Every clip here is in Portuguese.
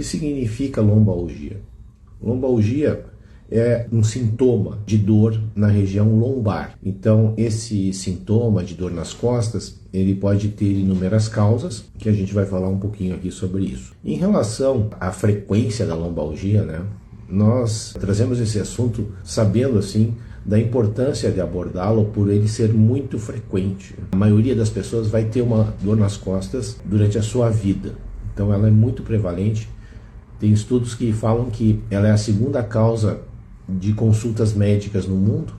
significa lombalgia? Lombalgia é um sintoma de dor na região lombar. Então, esse sintoma de dor nas costas, ele pode ter inúmeras causas, que a gente vai falar um pouquinho aqui sobre isso. Em relação à frequência da lombalgia, né, nós trazemos esse assunto sabendo, assim, da importância de abordá-lo por ele ser muito frequente. A maioria das pessoas vai ter uma dor nas costas durante a sua vida. Então, ela é muito prevalente. Tem estudos que falam que ela é a segunda causa de consultas médicas no mundo.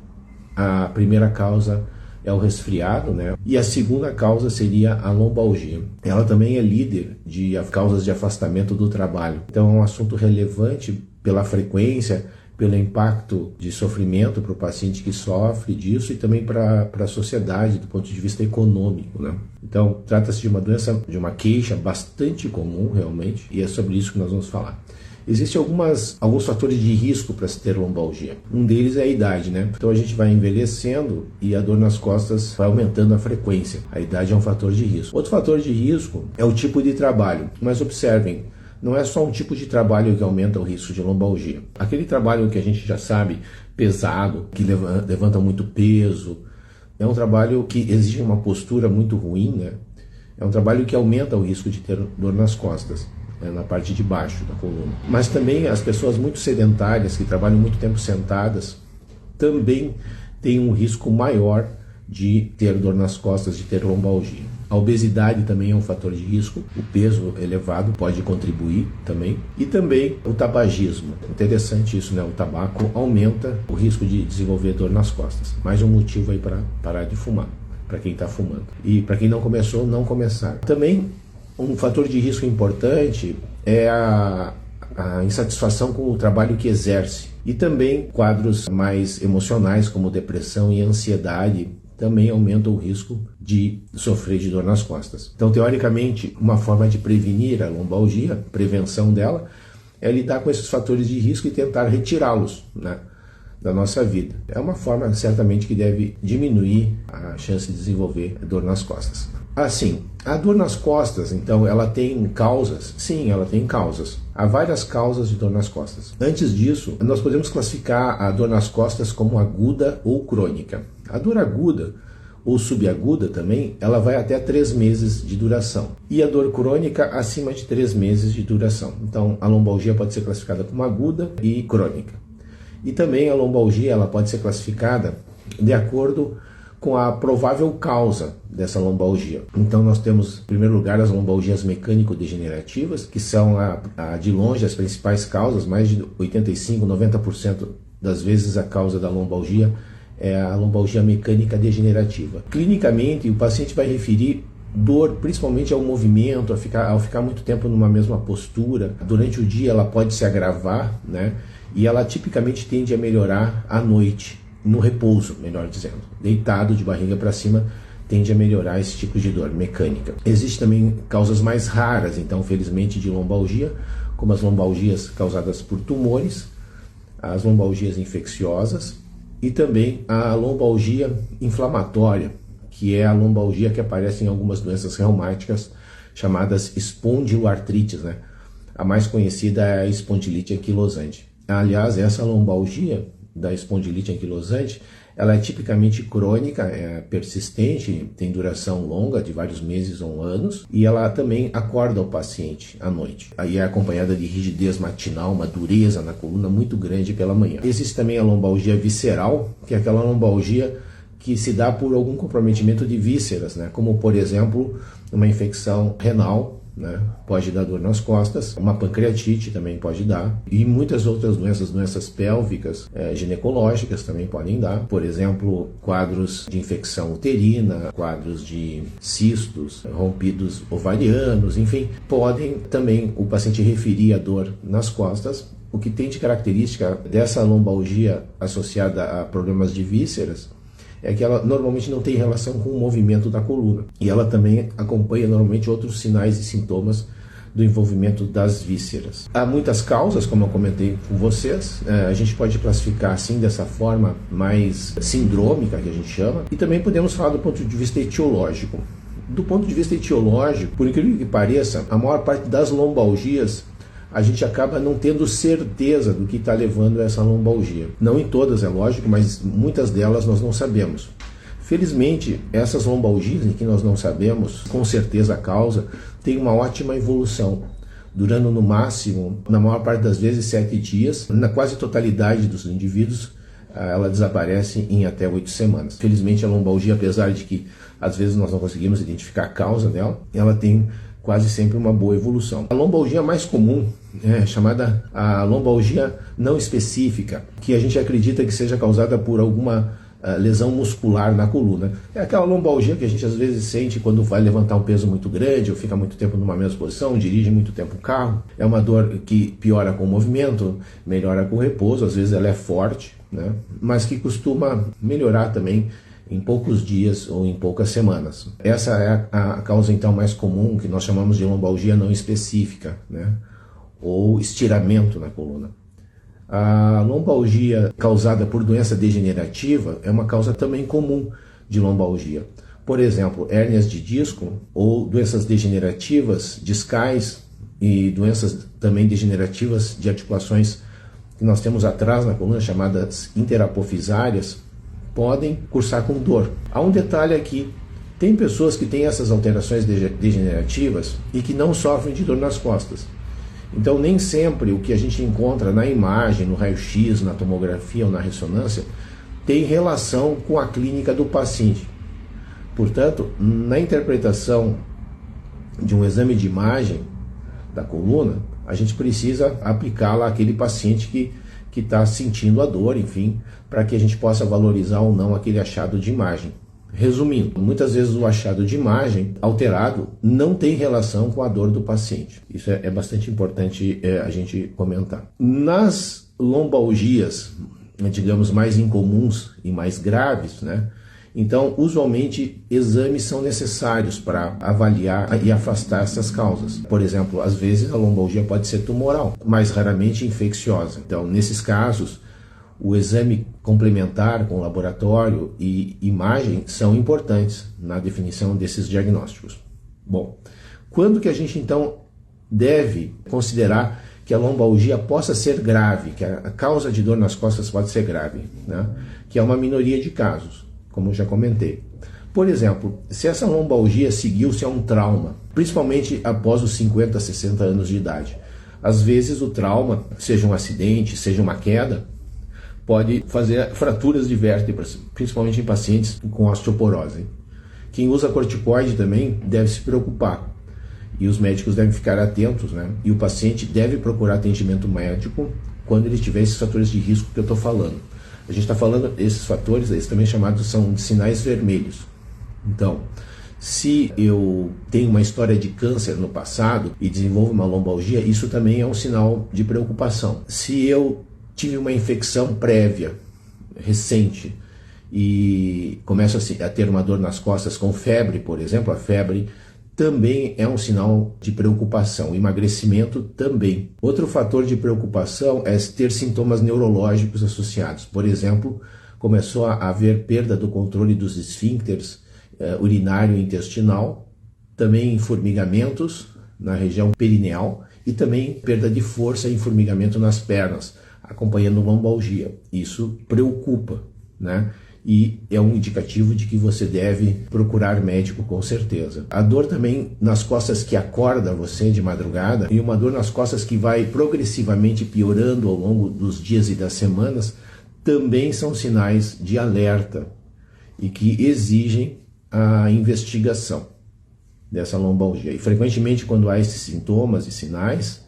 A primeira causa é o resfriado, né? E a segunda causa seria a lombalgia. Ela também é líder de causas de afastamento do trabalho. Então é um assunto relevante pela frequência, pelo impacto de sofrimento para o paciente que sofre disso e também para a sociedade do ponto de vista econômico, né? Então trata-se de uma doença, de uma queixa bastante comum realmente, e é sobre isso que nós vamos falar. Existem alguns fatores de risco para se ter lombalgia. Um deles é a idade, né? Então a gente vai envelhecendo e a dor nas costas vai aumentando a frequência. A idade é um fator de risco. Outro fator de risco é o tipo de trabalho. Mas observem, não é só um tipo de trabalho que aumenta o risco de lombalgia. Aquele trabalho que a gente já sabe, pesado, que levanta muito peso, é um trabalho que exige uma postura muito ruim, né? É um trabalho que aumenta o risco de ter dor nas costas, na parte de baixo da coluna. Mas também as pessoas muito sedentárias, que trabalham muito tempo sentadas, também têm um risco maior de ter dor nas costas, de ter lombalgia. A obesidade também é um fator de risco, o peso elevado pode contribuir também. E também o tabagismo. Interessante isso, né? O tabaco aumenta o risco de desenvolver dor nas costas. Mais um motivo aí para parar de fumar, para quem está fumando. E para quem não começou, não começar. Também um fator de risco importante é a insatisfação com o trabalho que exerce. E também quadros mais emocionais, como depressão e ansiedade, também aumentam o risco de sofrer de dor nas costas. Então, teoricamente, uma forma de prevenir a lombalgia, prevenção dela, é lidar com esses fatores de risco e tentar retirá-los, né, da nossa vida. É uma forma, certamente, que deve diminuir a chance de desenvolver dor nas costas. Assim, a dor nas costas, então, ela tem causas? Sim, ela tem causas. Há várias causas de dor nas costas. Antes disso, nós podemos classificar a dor nas costas como aguda ou crônica. A dor aguda ou subaguda também, ela vai até 3 meses de duração. E a dor crônica acima de 3 meses de duração. Então, a lombalgia pode ser classificada como aguda e crônica. E também a lombalgia ela pode ser classificada de acordo com a provável causa dessa lombalgia. Então nós temos, em primeiro lugar, as lombalgias mecânico-degenerativas, que são de longe as principais causas. Mais de 85%, 90% das vezes a causa da lombalgia é a lombalgia mecânica degenerativa. Clinicamente, o paciente vai referir dor principalmente ao movimento, ao ficar muito tempo numa mesma postura. Durante o dia ela pode se agravar, né? E ela tipicamente tende a melhorar à noite, no repouso, melhor dizendo. Deitado de barriga para cima, tende a melhorar esse tipo de dor mecânica. Existem também causas mais raras, então, felizmente, de lombalgia, como as lombalgias causadas por tumores, as lombalgias infecciosas e também a lombalgia inflamatória, que é a lombalgia que aparece em algumas doenças reumáticas chamadas espondiloartrites, né? A mais conhecida é a espondilite anquilosante. Aliás, essa lombalgia da espondilite anquilosante, ela é tipicamente crônica, é persistente, tem duração longa, de vários meses ou anos, e ela também acorda o paciente à noite. Aí é acompanhada de rigidez matinal, uma dureza na coluna muito grande pela manhã. Existe também a lombalgia visceral, que é aquela lombalgia que se dá por algum comprometimento de vísceras, né? Como, por exemplo, uma infecção renal, né? Pode dar dor nas costas, uma pancreatite também pode dar, e muitas outras doenças pélvicas, ginecológicas também podem dar, por exemplo, quadros de infecção uterina, quadros de cistos, rompidos ovarianos, enfim, podem também o paciente referir a dor nas costas. O que tem de característica dessa lombalgia associada a problemas de vísceras é que ela normalmente não tem relação com o movimento da coluna. E ela também acompanha normalmente outros sinais e sintomas do envolvimento das vísceras. Há muitas causas, como eu comentei com vocês, a gente pode classificar assim, dessa forma mais sindrômica, que a gente chama, e também podemos falar do ponto de vista etiológico. Do ponto de vista etiológico, por incrível que pareça, a maior parte das lombalgias a gente acaba não tendo certeza do que está levando a essa lombalgia. Não em todas, é lógico, mas muitas delas nós não sabemos. Felizmente, essas lombalgias em que nós não sabemos com certeza a causa, têm uma ótima evolução, durando no máximo, na maior parte das vezes, 7 dias. Na quase totalidade dos indivíduos, ela desaparece em até 8 semanas. Felizmente, a lombalgia, apesar de que às vezes nós não conseguimos identificar a causa dela, ela tem quase sempre uma boa evolução. A lombalgia mais comum é chamada a lombalgia não específica, que a gente acredita que seja causada por alguma lesão muscular na coluna. É aquela lombalgia que a gente às vezes sente quando vai levantar um peso muito grande ou fica muito tempo numa mesma posição, dirige muito tempo o carro. É uma dor que piora com o movimento, melhora com o repouso, às vezes ela é forte, né? Mas que costuma melhorar também em poucos dias ou em poucas semanas. Essa é a causa então mais comum, que nós chamamos de lombalgia não específica, né? Ou estiramento na coluna. A lombalgia causada por doença degenerativa é uma causa também comum de lombalgia. Por exemplo, hérnias de disco ou doenças degenerativas discais e doenças também degenerativas de articulações que nós temos atrás na coluna, chamadas interapofisárias, podem cursar com dor. Há um detalhe aqui: tem pessoas que têm essas alterações degenerativas e que não sofrem de dor nas costas. Então, nem sempre o que a gente encontra na imagem, no raio-x, na tomografia ou na ressonância, tem relação com a clínica do paciente. Portanto, na interpretação de um exame de imagem da coluna, a gente precisa aplicá-la àquele paciente que está sentindo a dor, enfim, para que a gente possa valorizar ou não aquele achado de imagem. Resumindo, muitas vezes o achado de imagem alterado não tem relação com a dor do paciente. Isso é bastante importante a gente comentar. Nas lombalgias, digamos, mais incomuns e mais graves, né? Então, usualmente, exames são necessários para avaliar e afastar essas causas. Por exemplo, às vezes a lombalgia pode ser tumoral, mas raramente infecciosa. Então, nesses casos, o exame complementar com laboratório e imagem são importantes na definição desses diagnósticos. Bom, quando que a gente então deve considerar que a lombalgia possa ser grave, que a causa de dor nas costas pode ser grave, né? Que é uma minoria de casos, como eu já comentei. Por exemplo, se essa lombalgia seguiu-se a um trauma, principalmente após os 50, 60 anos de idade, às vezes o trauma, seja um acidente, seja uma queda, pode fazer fraturas de vértebras, principalmente em pacientes com osteoporose. Quem usa corticoide também deve se preocupar, e os médicos devem ficar atentos, né? E o paciente deve procurar atendimento médico quando ele tiver esses fatores de risco que eu estou falando. A gente está falando, esses fatores, eles também chamados são de sinais vermelhos. Então, se eu tenho uma história de câncer no passado e desenvolvo uma lombalgia, isso também é um sinal de preocupação. Se eu tive uma infecção prévia, recente, e começo a ter uma dor nas costas com febre, por exemplo, a febre também é um sinal de preocupação. O emagrecimento também. Outro fator de preocupação é ter sintomas neurológicos associados. Por exemplo, começou a haver perda do controle dos esfíncteres urinário e intestinal, também formigamentos na região perineal e também perda de força e formigamento nas pernas, acompanhando lombalgia. Isso preocupa, né? E é um indicativo de que você deve procurar médico com certeza. A dor também nas costas que acorda você de madrugada e uma dor nas costas que vai progressivamente piorando ao longo dos dias e das semanas também são sinais de alerta e que exigem a investigação dessa lombalgia. E frequentemente, quando há esses sintomas e sinais,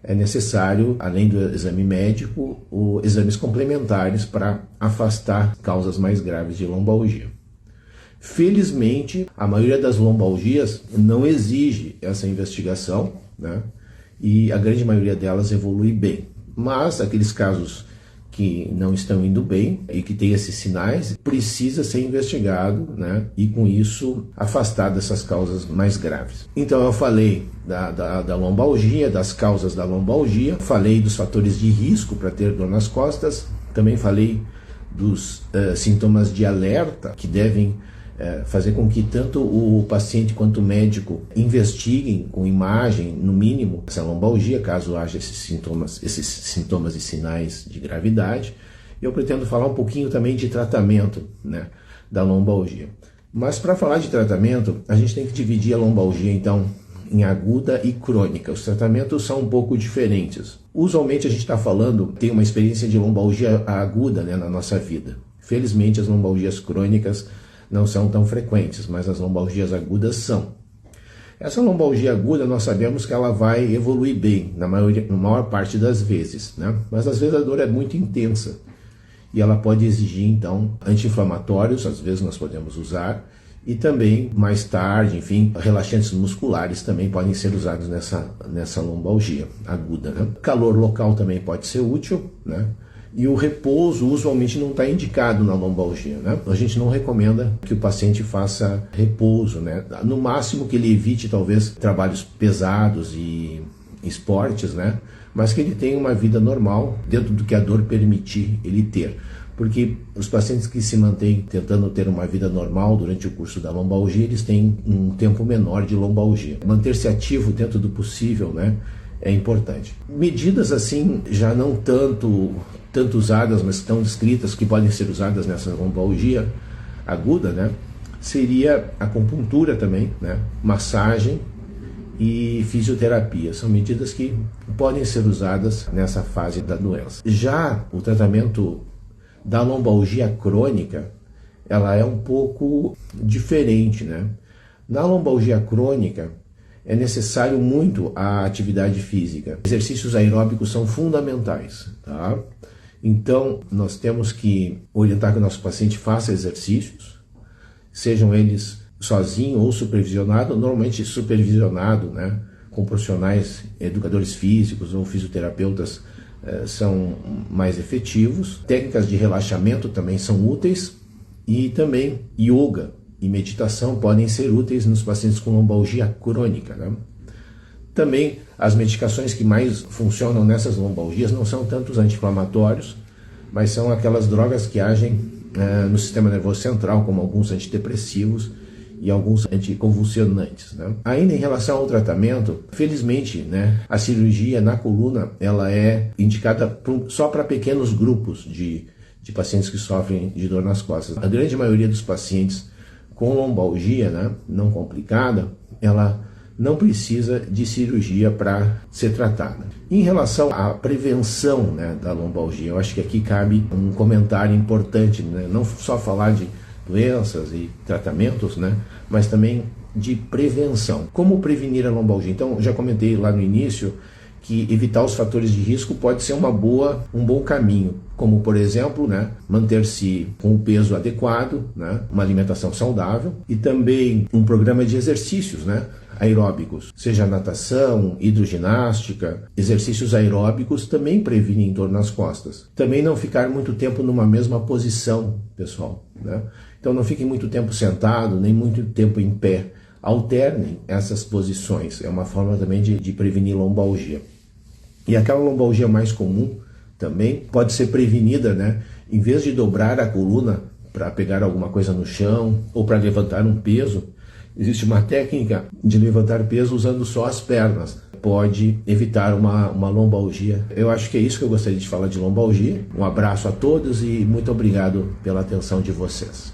é necessário, além do exame médico, exames complementares para afastar causas mais graves de lombalgia. Felizmente, a maioria das lombalgias não exige essa investigação, né? E a grande maioria delas evolui bem. Mas aqueles casos que não estão indo bem e que têm esses sinais, precisa ser investigado, né? E com isso afastar dessas causas mais graves. Então eu falei da lombalgia, das causas da lombalgia, falei dos fatores de risco para ter dor nas costas, também falei dos sintomas de alerta que devem fazer com que tanto o paciente quanto o médico investiguem com imagem, no mínimo, essa lombalgia, caso haja esses sintomas e sinais de gravidade. Eu pretendo falar um pouquinho também de tratamento, né, da lombalgia. Mas para falar de tratamento, a gente tem que dividir a lombalgia, então, em aguda e crônica. Os tratamentos são um pouco diferentes. Usualmente a gente está falando, tem uma experiência de lombalgia aguda, né, na nossa vida. Felizmente as lombalgias crônicas não são tão frequentes, mas as lombalgias agudas são. Essa lombalgia aguda, nós sabemos que ela vai evoluir bem, na maior parte das vezes, né? Mas às vezes a dor é muito intensa e ela pode exigir, então, anti-inflamatórios, às vezes nós podemos usar, e também, mais tarde, enfim, relaxantes musculares também podem ser usados nessa lombalgia aguda, né? Calor local também pode ser útil, né? E o repouso usualmente não está indicado na lombalgia, né? A gente não recomenda que o paciente faça repouso, né? No máximo que ele evite talvez trabalhos pesados e esportes, né? Mas que ele tenha uma vida normal dentro do que a dor permitir ele ter. Porque os pacientes que se mantêm tentando ter uma vida normal durante o curso da lombalgia, eles têm um tempo menor de lombalgia. Manter-se ativo dentro do possível, né, é importante. Medidas assim, já não tanto usadas, mas estão descritas que podem ser usadas nessa lombalgia aguda, né, seria acupuntura também, né, massagem e fisioterapia. São medidas que podem ser usadas nessa fase da doença. Já o tratamento da lombalgia crônica, ela é um pouco diferente, né? Na lombalgia crônica, é necessário muito a atividade física. Exercícios aeróbicos são fundamentais, tá? Então, nós temos que orientar que o nosso paciente faça exercícios, sejam eles sozinho ou supervisionado, normalmente supervisionado, né? Com profissionais, educadores físicos ou fisioterapeutas, são mais efetivos. Técnicas de relaxamento também são úteis e também yoga e meditação podem ser úteis nos pacientes com lombalgia crônica, né? Também as medicações que mais funcionam nessas lombalgias não são tanto os anti-inflamatórios, mas são aquelas drogas que agem no sistema nervoso central, como alguns antidepressivos e alguns anticonvulsionantes, né? Ainda em relação ao tratamento, felizmente, né, a cirurgia na coluna ela é indicada só para pequenos grupos de pacientes que sofrem de dor nas costas. A grande maioria dos pacientes com lombalgia, né, não complicada, ela não precisa de cirurgia para ser tratada. Em relação à prevenção, né, da lombalgia, eu acho que aqui cabe um comentário importante, né? Não só falar de doenças e tratamentos, né, mas também de prevenção. Como prevenir a lombalgia? Então, já comentei lá no início que evitar os fatores de risco pode ser um bom caminho, como, por exemplo, né, manter-se com o peso adequado, né, uma alimentação saudável e também um programa de exercícios, né, aeróbicos, seja natação, hidroginástica. Exercícios aeróbicos também previnem dor nas costas. Também não ficar muito tempo numa mesma posição, pessoal, né? Então não fiquem muito tempo sentado, nem muito tempo em pé. Alternem essas posições, é uma forma também de prevenir lombalgia. E aquela lombalgia mais comum também pode ser prevenida, né? Em vez de dobrar a coluna para pegar alguma coisa no chão ou para levantar um peso, existe uma técnica de levantar peso usando só as pernas. Pode evitar uma lombalgia. Eu acho que é isso que eu gostaria de falar de lombalgia. Um abraço a todos e muito obrigado pela atenção de vocês.